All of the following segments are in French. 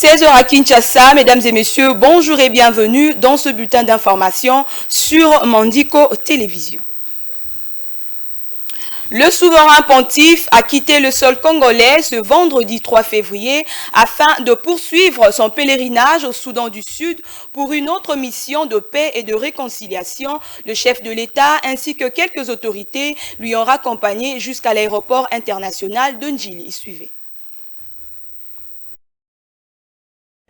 16h à Kinshasa, mesdames et messieurs, bonjour et bienvenue dans ce bulletin d'information sur Mandiko Télévision. Le souverain pontife a quitté le sol congolais ce vendredi 3 février afin de poursuivre son pèlerinage au Soudan du Sud pour une autre mission de paix et de réconciliation. Le chef de l'État ainsi que quelques autorités lui ont raccompagné jusqu'à l'aéroport international de Njili. Suivez.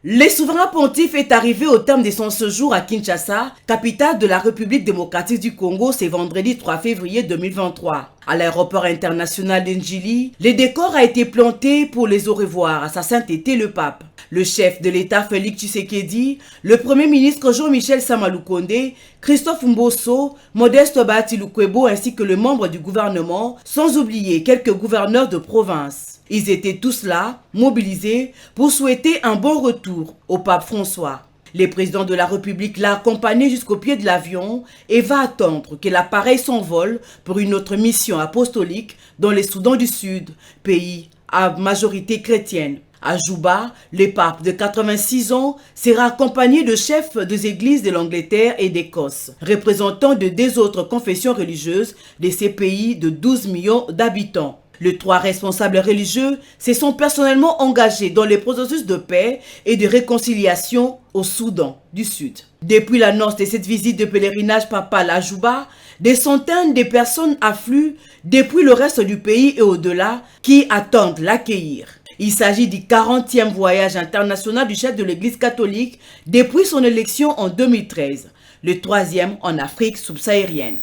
Le souverain pontife est arrivé au terme de son séjour à Kinshasa, capitale de la République démocratique du Congo, ce vendredi 3 février 2023. À l'aéroport international d'Njili, le décor a été planté pour les au revoir à sa sainteté le pape. Le chef de l'État Félix Tshisekedi, le Premier ministre Jean-Michel Samalukonde, Christophe Mbosso, Modeste Bahati Lukwebo ainsi que le membre du gouvernement, sans oublier quelques gouverneurs de province. Ils étaient tous là, mobilisés, pour souhaiter un bon retour au pape François. Le président de la République l'a accompagné jusqu'au pied de l'avion et va attendre que l'appareil s'envole pour une autre mission apostolique dans le Soudan du Sud, pays à majorité chrétienne. À Juba, le pape de 86 ans sera accompagné de chefs des églises de l'Angleterre et d'Écosse, représentants de deux autres confessions religieuses de ces pays de 12 millions d'habitants. Les trois responsables religieux se sont personnellement engagés dans le processus de paix et de réconciliation au Soudan du Sud. Depuis l'annonce de cette visite de pèlerinage papal à Juba, des centaines de personnes affluent depuis le reste du pays et au-delà qui attendent l'accueillir. Il s'agit du 40e voyage international du chef de l'Église catholique depuis son élection en 2013, le 3e en Afrique subsaharienne.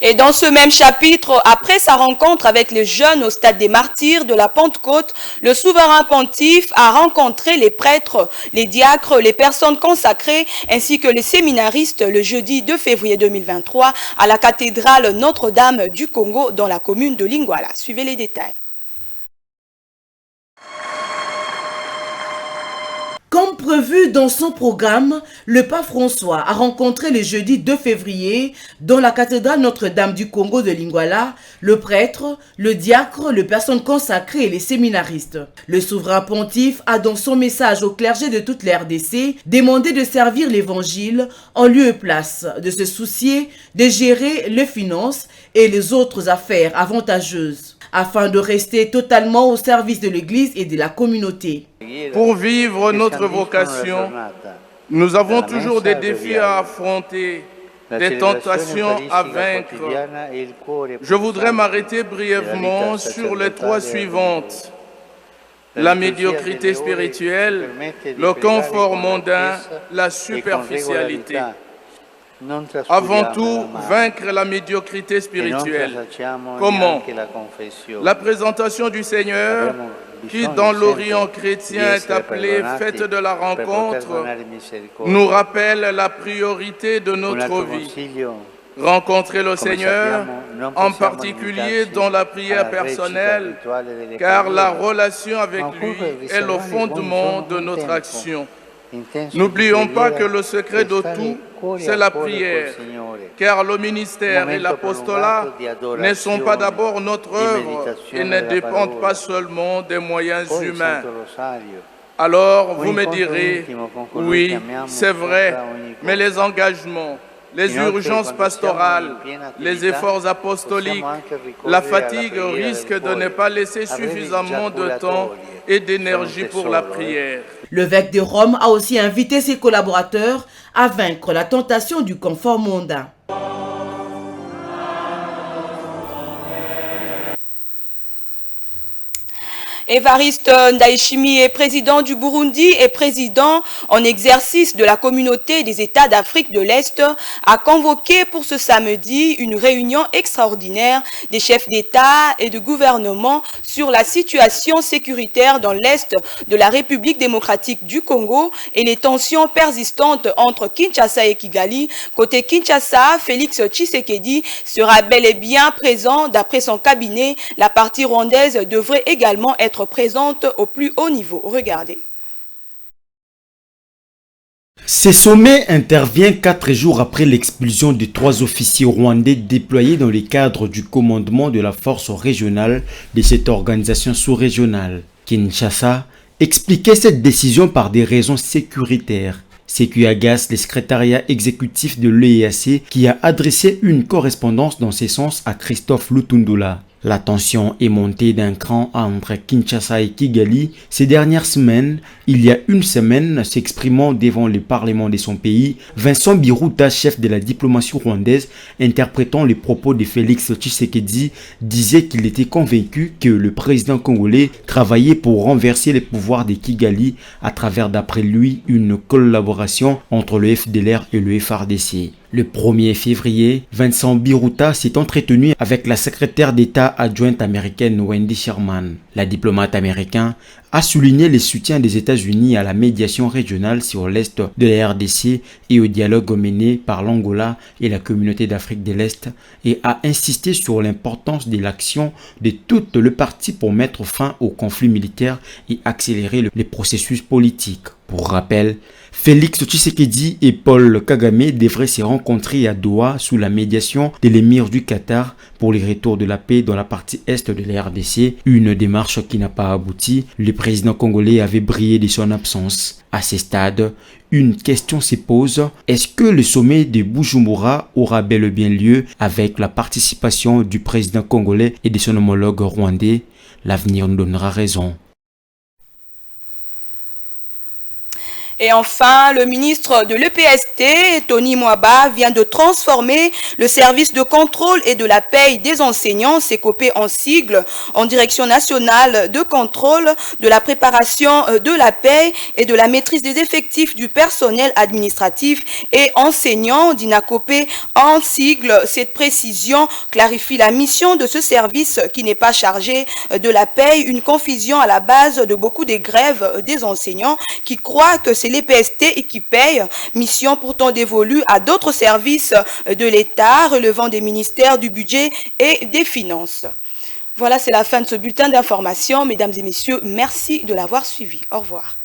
Et dans ce même chapitre, après sa rencontre avec les jeunes au stade des martyrs de la Pentecôte, le souverain pontife a rencontré les prêtres, les diacres, les personnes consacrées ainsi que les séminaristes le jeudi 2 février 2023 à la cathédrale Notre-Dame du Congo dans la commune de Lingwala. Suivez les détails. Comme prévu dans son programme, le pape François a rencontré le jeudi 2 février dans la cathédrale Notre-Dame du Congo de Lingwala le prêtre, le diacre, les personnes consacrées et les séminaristes. Le souverain pontife a dans son message au clergé de toute la RDC demandé de servir l'évangile en lieu et place, de se soucier de gérer les finances et les autres affaires avantageuses, afin de rester totalement au service de l'Église et de la communauté. Pour vivre notre vocation, nous avons toujours des défis à affronter, des tentations à vaincre. Je voudrais m'arrêter brièvement sur les trois suivantes. La médiocrité spirituelle, le confort mondain, la superficialité. Avant tout, vaincre la médiocrité spirituelle. Comment? La présentation du Seigneur, qui dans l'Orient chrétien est appelée fête de la rencontre, nous rappelle la priorité de notre vie. Rencontrer le Seigneur, en particulier dans la prière personnelle, car la relation avec lui est le fondement de notre action. N'oublions pas que le secret de tout, c'est la prière, car le ministère et l'apostolat ne sont pas d'abord notre œuvre et ne dépendent pas seulement des moyens humains. Alors, vous me direz, oui, c'est vrai, mais les engagements, les urgences pastorales, les efforts apostoliques, la fatigue risquent de ne pas laisser suffisamment de temps et d'énergie pour la prière. L'évêque de Rome a aussi invité ses collaborateurs à vaincre la tentation du confort mondain. Évariste Ndayishimiye est président du Burundi et président en exercice de la communauté des États d'Afrique de l'Est, a convoqué pour ce samedi une réunion extraordinaire des chefs d'État et de gouvernement sur la situation sécuritaire dans l'Est de la République démocratique du Congo et les tensions persistantes entre Kinshasa et Kigali. Côté Kinshasa, Félix Tshisekedi sera bel et bien présent. D'après son cabinet, la partie rwandaise devrait également être présente au plus haut niveau. Regardez. Ce sommet intervient 4 jours après l'expulsion de 3 officiers rwandais déployés dans le cadre du commandement de la force régionale de cette organisation sous-régionale. Kinshasa expliquait cette décision par des raisons sécuritaires. Ce qui agace le secrétariat exécutif de l'EAC qui a adressé une correspondance dans ce sens à Christophe Lutundula. La tension est montée d'un cran entre Kinshasa et Kigali ces dernières semaines. Il y a une semaine, s'exprimant devant le Parlement de son pays, Vincent Biruta, chef de la diplomatie rwandaise, interprétant les propos de Félix Tshisekedi, disait qu'il était convaincu que le président congolais travaillait pour renverser les pouvoirs de Kigali à travers, d'après lui, une collaboration entre le FDLR et le FARDC. Le 1er février, Vincent Biruta s'est entretenu avec la secrétaire d'État adjointe américaine Wendy Sherman. La diplomate américaine a souligné le soutien des États-Unis à la médiation régionale sur l'Est de la RDC et au dialogue mené par l'Angola et la communauté d'Afrique de l'Est et a insisté sur l'importance de l'action de tout le parti pour mettre fin au conflit militaire et accélérer le processus politique. Pour rappel, Félix Tshisekedi et Paul Kagame devraient se rencontrer à Doha sous la médiation de l'émir du Qatar pour le retour de la paix dans la partie est de la RDC, une démarche qui n'a pas abouti. Le président congolais avait brillé de son absence. À ce stade, une question se pose, est-ce que le sommet de Bujumbura aura bel et bien lieu avec la participation du président congolais et de son homologue rwandais? L'avenir nous donnera raison. Et enfin, le ministre de l'EPST, Tony Mwaba, vient de transformer le service de contrôle et de la paye des enseignants, CECOPE en sigle, en direction nationale de contrôle de la préparation de la paye et de la maîtrise des effectifs du personnel administratif et enseignant, d'INACOPE en sigle. Cette précision clarifie la mission de ce service qui n'est pas chargé de la paye, une confusion à la base de beaucoup des grèves des enseignants qui croient que c'est l'EPST qui paye, mission pourtant dévolue à d'autres services de l'État relevant des ministères du budget et des finances. Voilà, c'est la fin de ce bulletin d'information. Mesdames et messieurs, merci de l'avoir suivi. Au revoir.